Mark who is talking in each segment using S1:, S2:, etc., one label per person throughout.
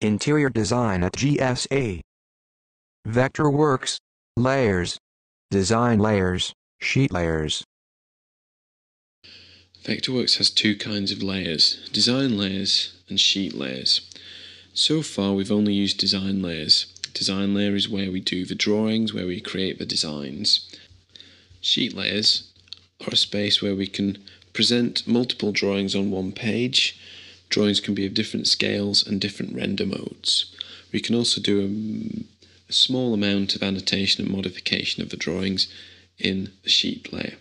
S1: Interior Design at GSA. Vectorworks, Layers, Design Layers, Sheet Layers.
S2: Vectorworks has two kinds of layers, design layers and sheet layers. So far we've only used design layers. Design layer is where we do the drawings, where we create the designs. Sheet layers are a space where we can present multiple drawings on one page. Drawings can be of different scales and different render modes. We can also do a small amount of annotation and modification of the drawings in the sheet layer.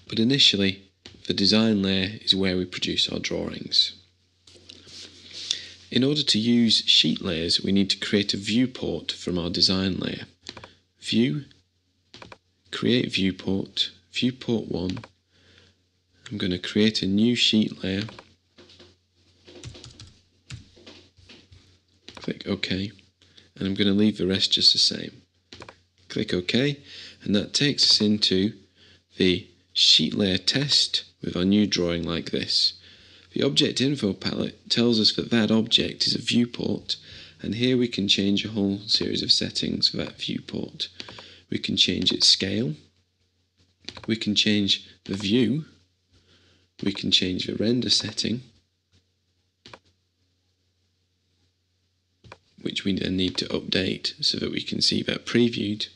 S2: But initially, the design layer is where we produce our drawings. In order to use sheet layers, we need to create a viewport from our design layer. View, create viewport, viewport 1. I'm going to create a new sheet layer. Click OK, and I'm going to leave the rest just the same. Click OK, and that takes us into the sheet layer test with our new drawing like this. The object info palette tells us that that object is a viewport, and here we can change a whole series of settings for that viewport. We can change its scale, we can change the view, we can change the render setting, which we then need to update so that we can see that previewed.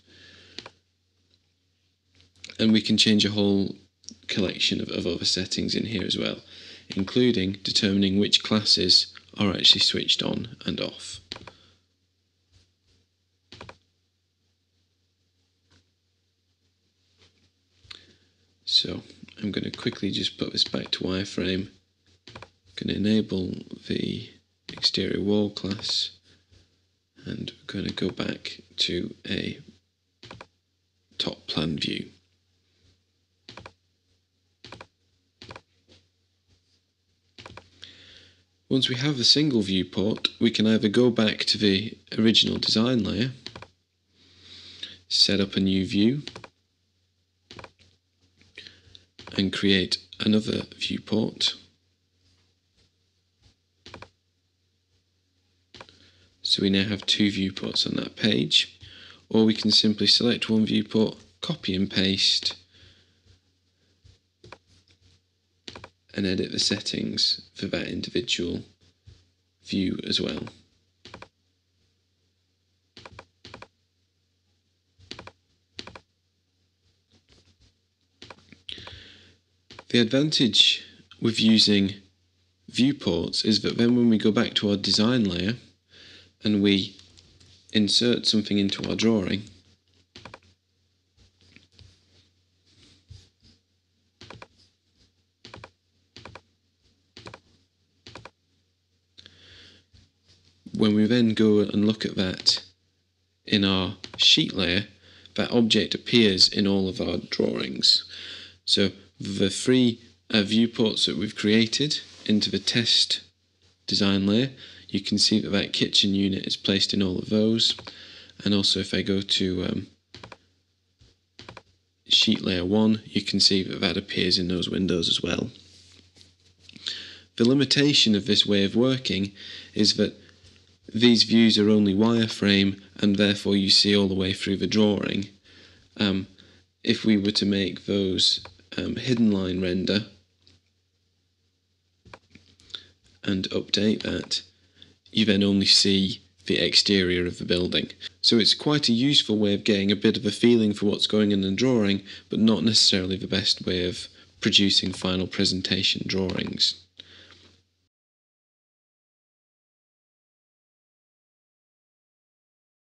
S2: And we can change a whole collection of other settings in here as well, including determining which classes are actually switched on and off. So I'm going to quickly just put this back to wireframe. I'm going to enable the exterior wall class, and we're going to go back to a top plan view. Once we have the single viewport, we can either go back to the original design layer, set up a new view, and create another viewport. So we now have two viewports on that page, or we can simply select one viewport, copy and paste, and edit the settings for that individual view as well. The advantage with using viewports is that then when we go back to our design layer and we insert something into our drawing, when we then go and look at that in our sheet layer, that object appears in all of our drawings. So the three viewports that we've created into the test design layer, you can see that that kitchen unit is placed in all of those. And also if I go to sheet layer 1, you can see that that appears in those windows as well. The limitation of this way of working is that these views are only wireframe, and therefore you see all the way through the drawing. If we were to make those hidden line render and update that, you then only see the exterior of the building. So it's quite a useful way of getting a bit of a feeling for what's going on in the drawing, but not necessarily the best way of producing final presentation drawings.